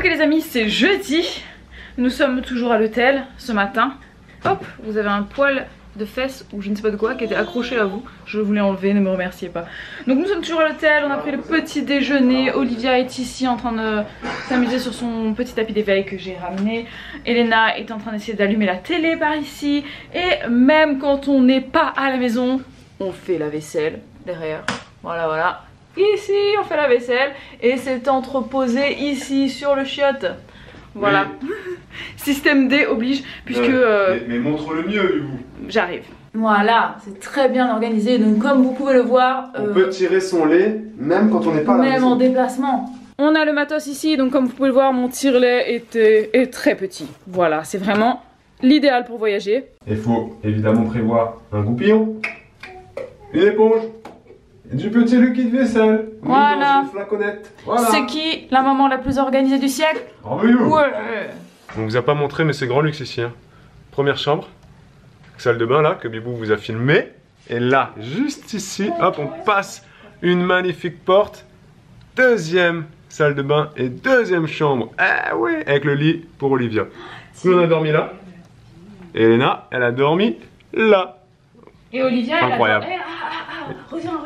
Ok les amis, c'est jeudi. Nous sommes toujours à l'hôtel ce matin. Hop, vous avez un poil de fesses ou je ne sais pas de quoi qui était accroché à vous. Je voulais enlever, ne me remerciez pas. Donc nous sommes toujours à l'hôtel, on a pris le petit déjeuner. Olivia est ici en train de s'amuser sur son petit tapis d'éveil que j'ai ramené. Elena est en train d'essayer d'allumer la télé par ici. Et même quand on n'est pas à la maison, on fait la vaisselle derrière. Voilà, voilà. Ici on fait la vaisselle et c'est entreposé ici sur le chiotte. Voilà. Oui. Système D oblige puisque... mais montre le mieux, Hugo. J'arrive. Voilà, c'est très bien organisé. Donc comme vous pouvez le voir... On peut tirer son lait même quand on n'est pas là. Même en déplacement. On a le matos ici, donc comme vous pouvez le voir, mon tire-lait est très petit. Voilà, c'est vraiment l'idéal pour voyager. Il faut évidemment prévoir un goupillon, une éponge, et du petit liquide vaisselle. Voilà. Dans une flaconnette. Voilà. C'est qui la maman la plus organisée du siècle? Bravo, Hugo. Ouais. On vous a pas montré, mais c'est grand luxe ici. Hein. Première chambre, salle de bain là, que Bibou vous a filmé. Et là, juste ici, hop, on passe une magnifique porte. Deuxième salle de bain et deuxième chambre. Ah oui, avec le lit pour Olivia. Nous, on a dormi là. Et Elena, elle a dormi là. Et Olivia, incroyable. Reviens.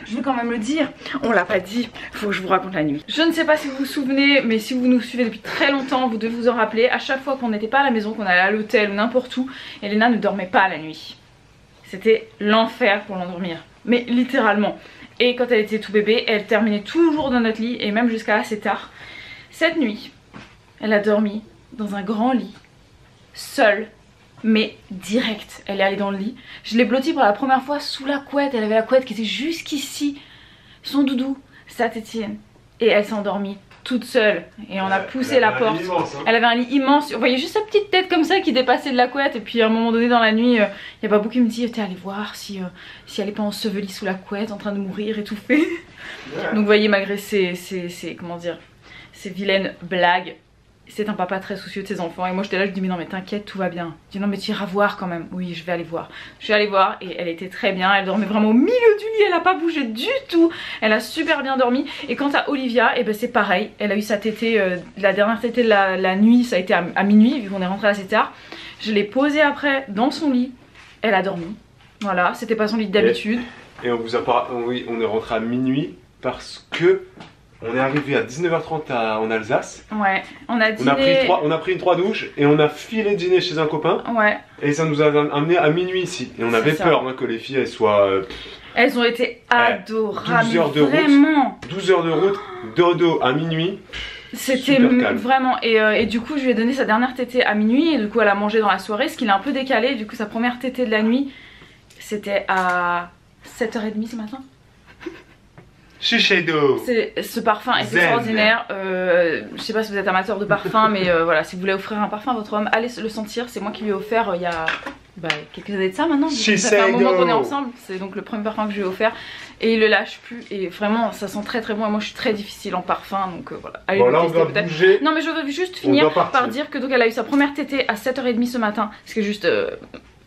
Je veux quand même le dire. On l'a pas dit. Faut que je vous raconte la nuit. Je ne sais pas si vous vous souvenez, mais si vous nous suivez depuis très longtemps, vous devez vous en rappeler. À chaque fois qu'on n'était pas à la maison, qu'on allait à l'hôtel ou n'importe où, Elena ne dormait pas la nuit. C'était l'enfer pour l'endormir. Mais littéralement. Et quand elle était tout bébé, elle terminait toujours dans notre lit et même jusqu'à assez tard. Cette nuit, elle a dormi dans un grand lit, seule. Mais direct, elle est allée dans le lit. Je l'ai blottie pour la première fois sous la couette. Elle avait la couette qui était jusqu'ici. Son doudou, sa tétine. Et elle s'est endormie toute seule. Et on a poussé la porte. Immense, hein. Elle avait un lit immense. Vous voyez juste sa petite tête comme ça qui dépassait de la couette. Et puis à un moment donné dans la nuit, il y a Babou qui me dit t'es allée voir si elle est pas ensevelie sous la couette en train de mourir étouffée. Donc vous voyez, malgré ces comment dire, ces vilaines blagues, c'est un papa très soucieux de ses enfants. Et moi j'étais là, je dis mais non mais t'inquiète, tout va bien. Je dis non mais tu iras voir quand même. Oui, je vais aller voir. Je suis allée voir et elle était très bien. Elle dormait vraiment au milieu du lit, elle a pas bougé du tout. Elle a super bien dormi. Et quant à Olivia, et ben c'est pareil. Elle a eu sa tétée, la dernière tétée de la nuit, ça a été à minuit vu qu'on est rentré assez tard. Je l'ai posée après dans son lit. Elle a dormi. Voilà, c'était pas son lit d'habitude. Et on vous a pas... Oui, on est rentré à minuit parce que... On est arrivé à 19h30 en Alsace. Ouais, on a dîné... On a pris une 3 douches et on a filé dîner chez un copain. Ouais. Et ça nous a amené à minuit ici. Et on avait peur que les filles elles soient... elles ont été adorables. 12 heures de vraiment. Route. 12 heures de route, dodo à minuit. C'était vraiment... Et du coup je lui ai donné sa dernière tétée à minuit. Et du coup elle a mangé dans la soirée, ce qui l'a un peu décalé. Du coup sa première tétée de la nuit, c'était à 7h30 ce matin. Shiseido. Ce parfum est extraordinaire. Je sais pas si vous êtes amateur de parfum, mais voilà, si vous voulez offrir un parfum à votre homme, allez le sentir. C'est moi qui lui ai offert il y a quelques années de ça maintenant. Ça fait un moment qu'on est ensemble. C'est donc le premier parfum que je lui ai offert. Et il le lâche plus. Et vraiment, ça sent très très bon. Et moi, je suis très difficile en parfum. Donc voilà. Allez le tester peut-être. Non, mais je veux juste finir par dire que donc elle a eu sa première tétée à 7h30 ce matin. Ce qui est juste...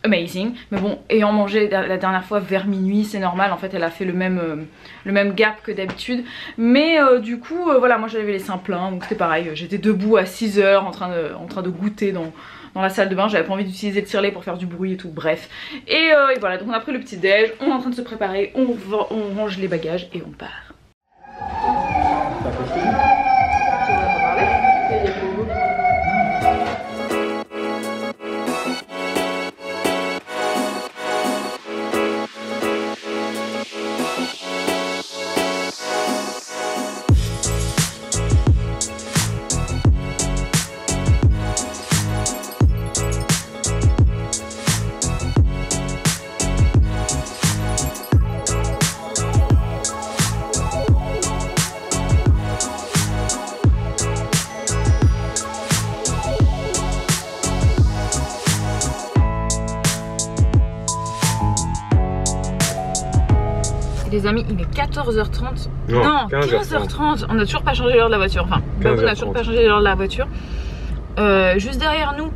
amazing, mais bon, ayant mangé la dernière fois vers minuit, c'est normal, en fait elle a fait le même gap que d'habitude, mais du coup voilà, moi j'avais les seins pleins, donc c'était pareil, j'étais debout à 6h en train de goûter dans la salle de bain, j'avais pas envie d'utiliser le tire-lait pour faire du bruit et tout, bref, et voilà, donc on a pris le petit déj, on est en train de se préparer, on range les bagages et on part. Les amis, il est 14h30. Non, 15h30. On n'a toujours pas changé l'heure de la voiture. Enfin, Babou n'a toujours pas changé l'heure de la voiture. Juste derrière nous,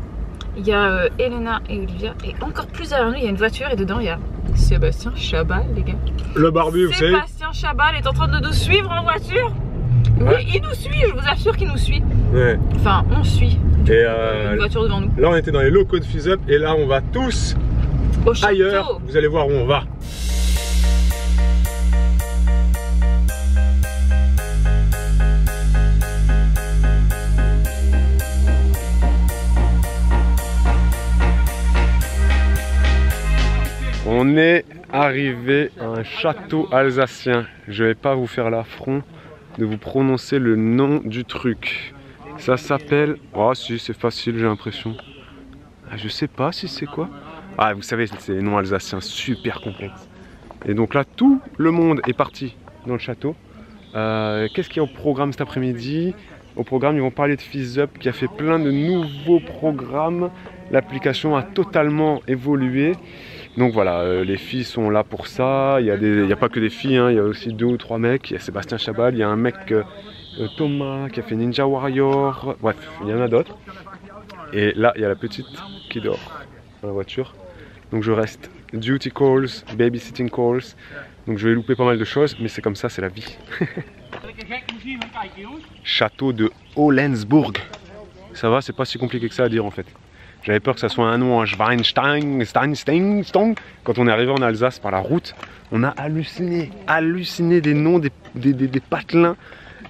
il y a Elena et Olivia. Et encore plus derrière nous, il y a une voiture. Et dedans, il y a Sébastien Chabal, les gars. Le barbu, vous savez. Sébastien Chabal est en train de nous suivre en voiture. Oui, il nous suit, je vous assure qu'il nous suit. Ouais. Enfin, on suit. Et Une voiture devant nous. là, on était dans les locaux de FizzUp et là, on va tous Au château. ailleurs. Vous allez voir où on va. On est arrivé à un château alsacien. Je vais pas vous faire l'affront de vous prononcer le nom du truc. Ça s'appelle... Oh si, c'est facile, j'ai l'impression. Ah, je sais pas si c'est quoi. Ah, vous savez, c'est les noms alsaciens super complexes. Et donc là, tout le monde est parti dans le château. Qu'est-ce qu'il y a au programme cet après-midi? Au programme, ils vont parler de FizzUp qui a fait plein de nouveaux programmes. L'application a totalement évolué. Donc voilà, les filles sont là pour ça. Il y a pas que des filles, hein. Il y a aussi 2 ou 3 mecs. Il y a Sébastien Chabal, il y a un mec Thomas qui a fait Ninja Warrior. Bref, il y en a d'autres. Et là, il y a la petite qui dort dans la voiture. Donc je reste duty calls, babysitting calls. Donc je vais louper pas mal de choses, mais c'est comme ça, c'est la vie. Château de Holensburg. Ça va, c'est pas si compliqué que ça à dire en fait. J'avais peur que ça soit un nom en Schweinstein, Steinstong. Quand on est arrivé en Alsace par la route, on a halluciné des noms, des patelins.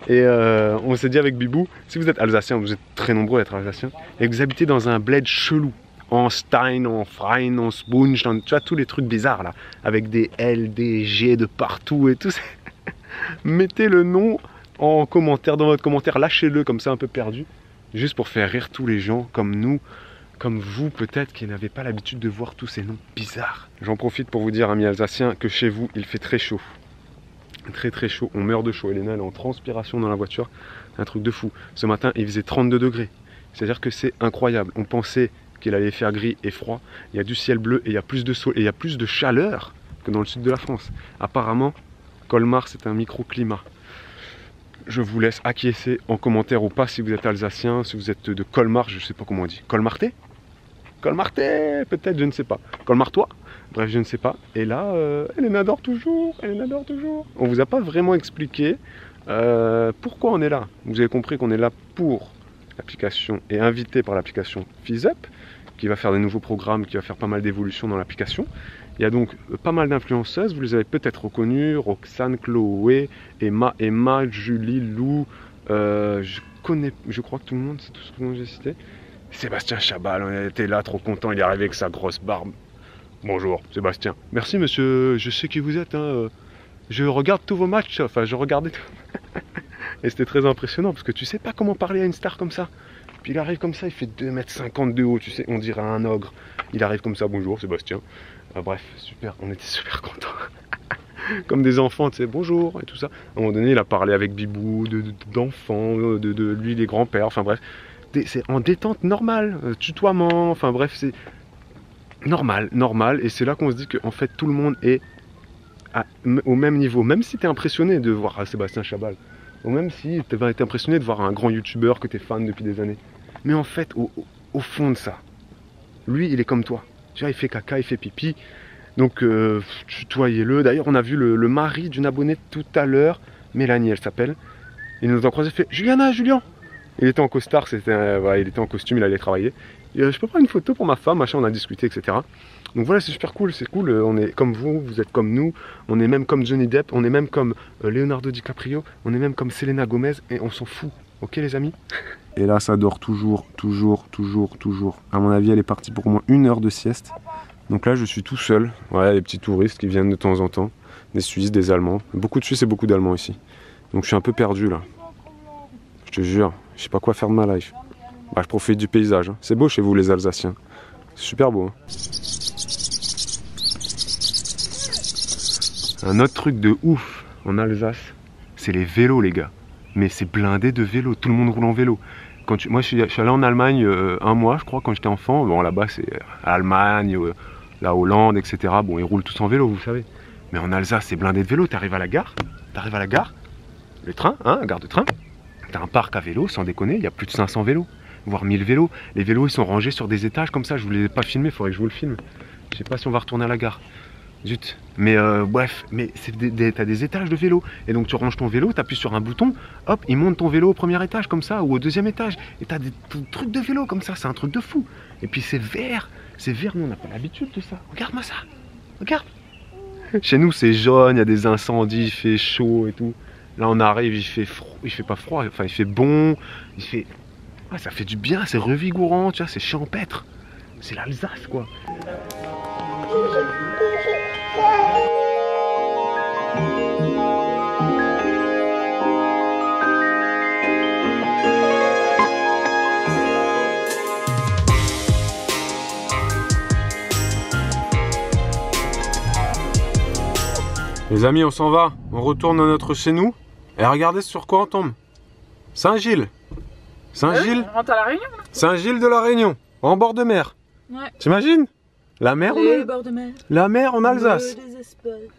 Et on s'est dit avec Bibou, si vous êtes alsacien, vous êtes très nombreux à être alsaciens, et que vous habitez dans un bled chelou, en Stein, en Frein, en Spunch, tu vois tous les trucs bizarres là, avec des L, des G de partout et tout. Mettez le nom en commentaire, dans votre commentaire, lâchez-le comme ça un peu perdu, juste pour faire rire tous les gens comme nous, comme vous peut-être qui n'avez pas l'habitude de voir tous ces noms bizarres. J'en profite pour vous dire, amis alsaciens, que chez vous il fait très chaud. Très très chaud, on meurt de chaud. Elena elle est en transpiration dans la voiture, un truc de fou. Ce matin il faisait 32 degrés, c'est-à-dire que c'est incroyable. On pensait qu'il allait faire gris et froid, il y a du ciel bleu et il y a plus de soleil et il y a plus de chaleur que dans le sud de la France. Apparemment, Colmar c'est un microclimat. Je vous laisse acquiescer en commentaire ou pas si vous êtes alsacien, si vous êtes de Colmar, je sais pas comment on dit. Colmartais? Colmartais, peut-être, je ne sais pas. Colmartois? Bref, je ne sais pas. Et là, Elena dort toujours, Elena dort toujours. On vous a pas vraiment expliqué pourquoi on est là. Vous avez compris qu'on est là pour l'application et invité par l'application FizzUp, qui va faire des nouveaux programmes, qui va faire pas mal d'évolutions dans l'application. Il y a donc pas mal d'influenceuses, vous les avez peut-être reconnues, Roxane, Chloé, Emma, Julie, Lou, je crois que tout le monde, c'est tout ce que j'ai cité. Sébastien Chabal, on était là, trop content, il est arrivé avec sa grosse barbe. Bonjour Sébastien. Merci monsieur, je sais qui vous êtes, hein. Je regarde tous vos matchs, enfin je regardais tout. Et c'était très impressionnant parce que tu sais pas comment parler à une star comme ça. Puis il arrive comme ça, il fait 2,50 m de haut, tu sais, on dirait un ogre. Il arrive comme ça, bonjour Sébastien. Bref, super, on était super contents. Comme des enfants, tu sais, bonjour et tout ça. À un moment donné, il a parlé avec Bibou, d'enfants, de lui, les grands-pères, enfin bref. C'est en détente normale, tutoiement, enfin bref, c'est normal. Et c'est là qu'on se dit qu'en fait, tout le monde est au même niveau. Même si tu es impressionné de voir Sébastien Chabal, ou même si tu vas être impressionné de voir un grand youtubeur que tu es fan depuis des années. Mais en fait, au fond de ça, lui, il est comme toi. Tu vois, il fait caca, il fait pipi. Donc, tutoyez-le. D'ailleurs, on a vu le mari d'une abonnée tout à l'heure, Mélanie, elle s'appelle. Il nous a croisé, il fait Juliana, Julien. Il était en costard, voilà, il était en costume, il allait travailler. Et, je peux prendre une photo pour ma femme, machin, on a discuté, etc. Donc voilà, c'est super cool, c'est cool. On est comme vous êtes comme nous. On est même comme Johnny Depp, on est même comme Leonardo DiCaprio, on est même comme Selena Gomez, et on s'en fout. Ok les amis? Et là, ça dort toujours. À mon avis, elle est partie pour au moins 1 heure de sieste. Donc là, je suis tout seul. Voilà, les petits touristes qui viennent de temps en temps. Des Suisses, des Allemands. Beaucoup de Suisses et beaucoup d'Allemands ici. Donc je suis un peu perdu là. Je te jure, je sais pas quoi faire de ma life. Bah, je profite du paysage. Hein. C'est beau chez vous les Alsaciens. C'est super beau. Hein. Un autre truc de ouf en Alsace, c'est les vélos les gars. Mais c'est blindé de vélos, tout le monde roule en vélo. Moi je suis allé en Allemagne 1 mois je crois quand j'étais enfant. Bon là-bas c'est Allemagne, la Hollande, etc. Bon ils roulent tous en vélo vous savez. Mais en Alsace c'est blindé de vélos, t'arrives à la gare, le train, hein, gare de train. T'as un parc à vélo, sans déconner, il y a plus de 500 vélos, voire 1000 vélos. Les vélos ils sont rangés sur des étages comme ça, je vous les ai pas filmés, il faudrait que je vous le filme. Je sais pas si on va retourner à la gare. Zut. Mais bref, mais t'as des étages de vélo. Et donc tu ranges ton vélo, t'appuies sur un bouton, hop, il monte ton vélo au premier étage comme ça, ou au deuxième étage. Et t'as des trucs de vélo comme ça, c'est un truc de fou. Et puis c'est vert, nous on n'a pas l'habitude de ça. Regarde-moi ça, regarde. Chez nous c'est jaune, il y a des incendies, il fait chaud et tout. Là on arrive, il fait froid, il fait pas froid, enfin il fait bon, il fait... Ouais, ça fait du bien, c'est revigourant, tu vois, c'est champêtre. C'est l'Alsace quoi. Les amis, on s'en va, on retourne dans notre chez nous et regardez sur quoi on tombe. Saint-Gilles. Saint-Gilles. On rentre à la Réunion. Saint-Gilles de la Réunion, en bord de mer. Ouais. T'imagines? La mer, bords de mer. La mer en Alsace.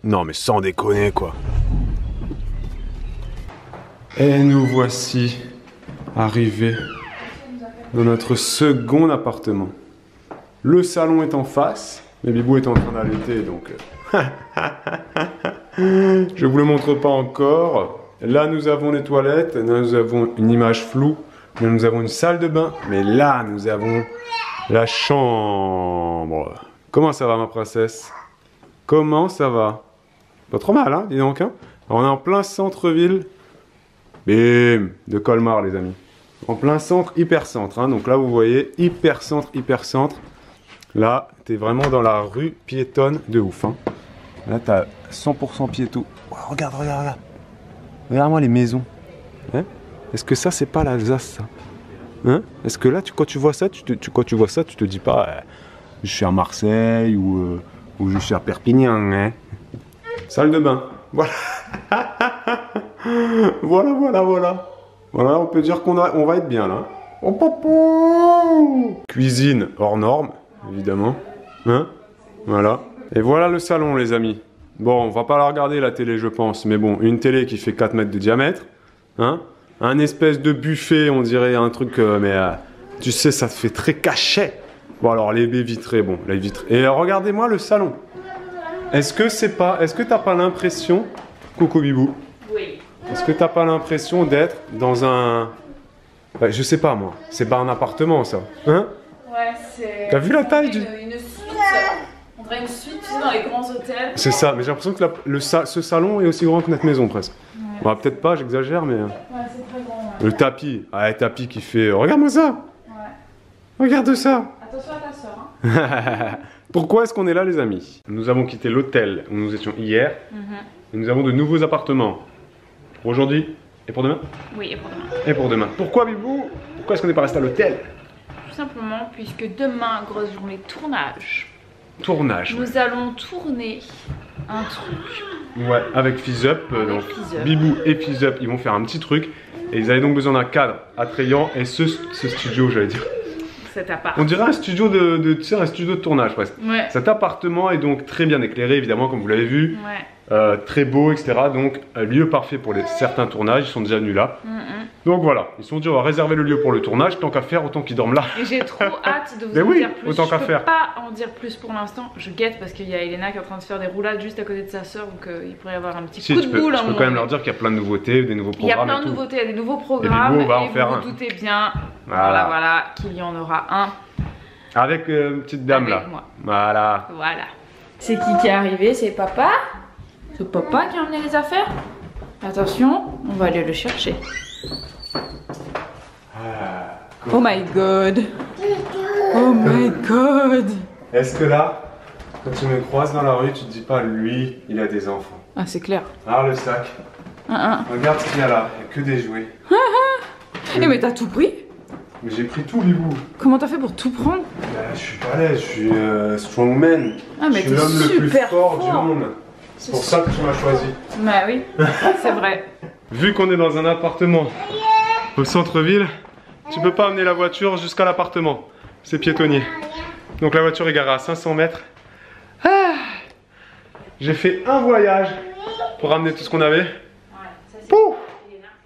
Non mais sans déconner quoi. Et nous voici arrivés dans notre second appartement. Le salon est en face, mais Bibou est en train d'allaiter donc... Je vous le montre pas encore. Là nous avons les toilettes, là nous avons une image floue, là nous avons une salle de bain, mais là nous avons la chambre. Comment ça va ma princesse? Comment ça va? Pas trop mal hein, dis donc hein. Alors, on est en plein centre-ville. Bim, de Colmar les amis. En plein centre, hyper centre hein. Donc là vous voyez, hyper centre, hyper centre. Là, t'es vraiment dans la rue piétonne de ouf hein. Là, t'as 100% piéton. Oh, regarde, regarde, regarde. Regarde-moi les maisons. Hein? Est-ce que ça, c'est pas l'Alsace, ça? Hein? Est-ce que là, quand tu vois ça, tu te dis pas je suis à Marseille ou je suis à Perpignan, hein? Salle de bain. Voilà. Voilà. Voilà, on peut dire on va être bien, là. Oh, popo! Cuisine hors norme, évidemment. Hein? Voilà. Et voilà le salon les amis. Bon, on va pas la regarder la télé je pense, mais bon, une télé qui fait 4 mètres de diamètre, hein, un espèce de buffet, on dirait un truc, tu sais, ça fait très cachet. Bon alors les baies vitrées, bon, les vitres. Et regardez-moi le salon. Est-ce que t'as pas l'impression, coucou Bibou? Oui. Est-ce que t'as pas l'impression d'être dans un, ouais, je sais pas moi, c'est pas un appartement ça, hein? Ouais, c'est... T'as vu la taille du... Une suite. On dirait une suite, tu sais, dans les grands hôtels. C'est ça, mais j'ai l'impression que ce salon est aussi grand que notre maison presque. Ouais. Bon, peut-être pas, j'exagère, mais... Ouais, c'est très grand. Ouais. Le tapis, le tapis qui fait... Regarde-moi ça. Ouais. Regarde ça. Attention à ta soeur, hein. Pourquoi est-ce qu'on est là, les amis? Nous avons quitté l'hôtel où nous étions hier. Et nous avons de nouveaux appartements. Pour aujourd'hui et pour demain? Oui, et pour demain. Et pour demain. Pourquoi, Bibou? Pourquoi est-ce qu'on n'est pas resté à l'hôtel? Tout simplement, puisque demain, grosse journée de tournage. Nous allons tourner un truc. Ouais, avec Fizz-Up. Donc Bibou et Fizz-Up, ils vont faire un petit truc. Et ils avaient donc besoin d'un cadre attrayant. Et ce studio, j'allais dire. Cet appart. On dirait un studio tu sais, un studio de tournage presque. Ouais. Cet appartement est donc très bien éclairé, évidemment, comme vous l'avez vu. Ouais. Très beau, etc. Donc, lieu parfait pour certains tournages. Ils sont déjà venus là. Donc voilà, ils se sont dit on va réserver le lieu pour le tournage, tant qu'à faire, autant qu'ils dorment là. Et j'ai trop hâte de vous en dire plus. Autant qu'à faire. Je peux pas en dire plus pour l'instant, je guette parce qu'il y a Elena qui est en train de se faire des roulades juste à côté de sa soeur, donc il pourrait y avoir un petit coup de boule. Je peux quand même leur dire qu'il y a plein de nouveautés, des nouveaux programmes. Il y a plein de nouveautés, il y a des nouveaux programmes, et vous vous doutez bien, voilà, qu'il y en aura un. Avec une petite dame là. Moi. Voilà. C'est qui est arrivé? C'est papa? C'est papa qui a emmené les affaires? Attention, on va aller le chercher. Oh my god. Oh my god. Est-ce que là, quand tu me croises dans la rue, tu te dis pas lui, il a des enfants? Ah c'est clair. Ah le sac. Regarde ce qu'il y a là, il n'y a que des jouets. Mais t'as tout pris? Mais j'ai pris tout Bibou. Comment t'as fait pour tout prendre? Je suis pas laid, je suis strongman. Je suis l'homme le plus fort du monde. C'est pour ça que tu m'as choisi. Bah oui, c'est vrai. Vu qu'on est dans un appartement au centre-ville, tu peux pas amener la voiture jusqu'à l'appartement. C'est piétonnier. Donc la voiture est garée à 500 mètres. J'ai fait un voyage pour ramener tout ce qu'on avait. Pouf,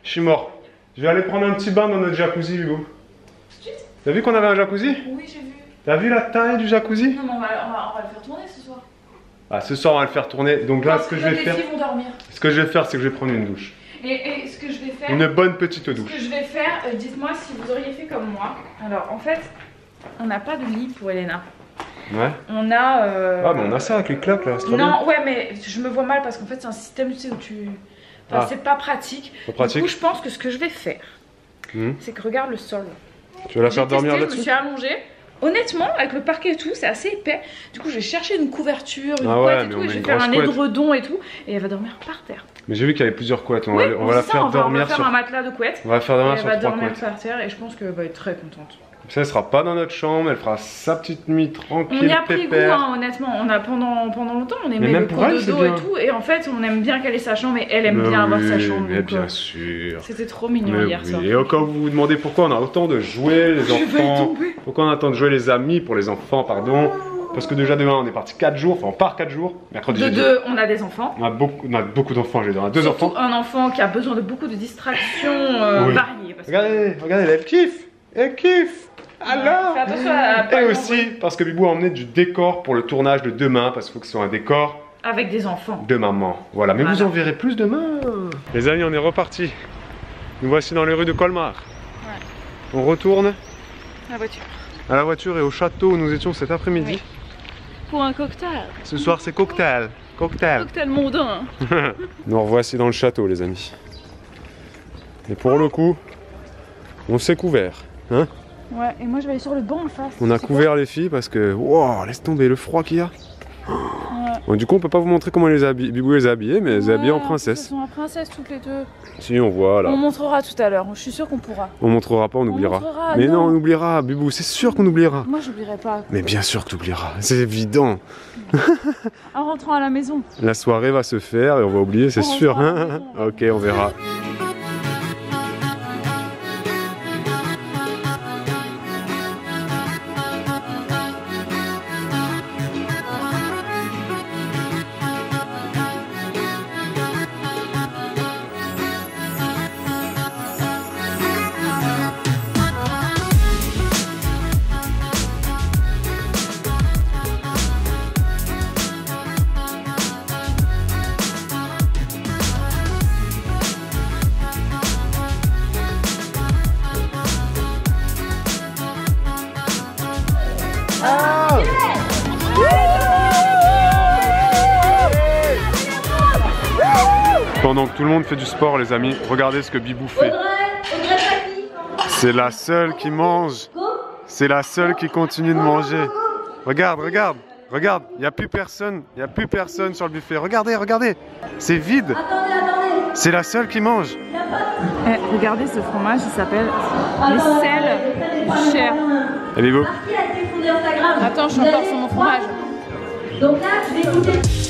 je suis mort. Je vais aller prendre un petit bain dans notre jacuzzi, Hugo. T'as vu qu'on avait un jacuzzi? Oui, j'ai vu. T'as vu la taille du jacuzzi? Non, mais on va le faire tourner ce soir. Ah, ce soir on va le faire tourner. Donc là, ce que je vais faire, vont dormir. ce que je vais faire, c'est que je vais prendre une douche. Et ce que je vais faire, Une bonne petite douche. Ce que je vais faire, dites-moi si vous auriez fait comme moi. Alors en fait, on n'a pas de lit pour Elena. Ouais. On a. Ah, mais on a ça avec les claques là. Non, ouais, mais je me vois mal parce qu'en fait, c'est un système, tu sais, où tu. Enfin, c'est pas pratique. Pas pratique. Du coup, je pense que ce que je vais faire, c'est que regarde le sol. Tu vas la faire dormir là-dessus? Je me suis allongée. Honnêtement, avec le parquet et tout, c'est assez épais. Du coup, je vais chercher une couverture, une couette et tout, et je vais faire un édredon et tout, et elle va dormir par terre. Mais j'ai vu qu'il y avait plusieurs couettes. On Oui, va la faire dormir sur. On va faire un matelas de couette. On va la faire dormir sur 3 couettes. Elle va dormir par terre, et je pense qu'elle va être très contente. Ça, elle sera pas dans notre chambre, elle fera sa petite nuit tranquille. On y a pris goût, hein, honnêtement. On a pendant longtemps, on aimait le cododo et tout, et en fait, on aime bien qu'elle ait sa chambre, et elle aime bien avoir sa chambre. Mais bien sûr. C'était trop mignon hier soir. Et quand vous vous demandez pourquoi on a autant de jouets, les enfants, pourquoi on a autant de jouets les amis pour les enfants, pardon. Parce que déjà demain on est parti 4 jours, enfin on part 4 jours. Mercredi, de deux, on a des enfants. On a beaucoup d'enfants, j'ai on a 2 enfants. Un enfant qui a besoin de beaucoup de distractions variées. Parce regardez, elle kiffe. Elle kiffe. Alors. Fais attention à Et aussi parce que Bibou a emmené du décor pour le tournage de demain, parce qu'il faut que ce soit un décor avec des enfants de maman. Voilà, mais vous en verrez plus demain. Les amis, on est reparti. Nous voici dans les rues de Colmar. Ouais. On retourne la voiture. À la voiture et au château où nous étions cet après-midi. Oui. Pour un cocktail. Ce soir c'est cocktail. Cocktail mondain. Nous revoici dans le château les amis. Et pour le coup, on s'est couvert. Hein? Ouais, et moi je vais aller sur le banc en face. On a couvert les filles parce que, wow, laisse tomber le froid qu'il y a. Ouais. Bon, du coup on peut pas vous montrer comment Bibou les a habillées, mais elles les a habillées en princesse. Elles sont en princesse toutes les deux. Si on voit là. On montrera tout à l'heure, je suis sûre qu'on pourra. On montrera pas, on oubliera. Mais non, on oubliera, Bibou, c'est sûr qu'on oubliera. Moi j'oublierai pas. Mais bien sûr que tu oublieras, c'est évident. En rentrant à la maison. La soirée va se faire et on va oublier, c'est sûr. Ok, on verra. Pendant que tout le monde fait du sport les amis, regardez ce que Bibou fait. C'est la seule qui mange. C'est la seule qui continue de manger. Regarde, regarde, regarde, il n'y a plus personne. Il n'y a plus personne sur le buffet. Regardez, regardez. C'est vide. C'est la seule qui mange. Regardez ce fromage, il s'appelle les sels chers. Et Bibou? Attends, je suis encore sur mon fromage. Donc là, je vais goûter.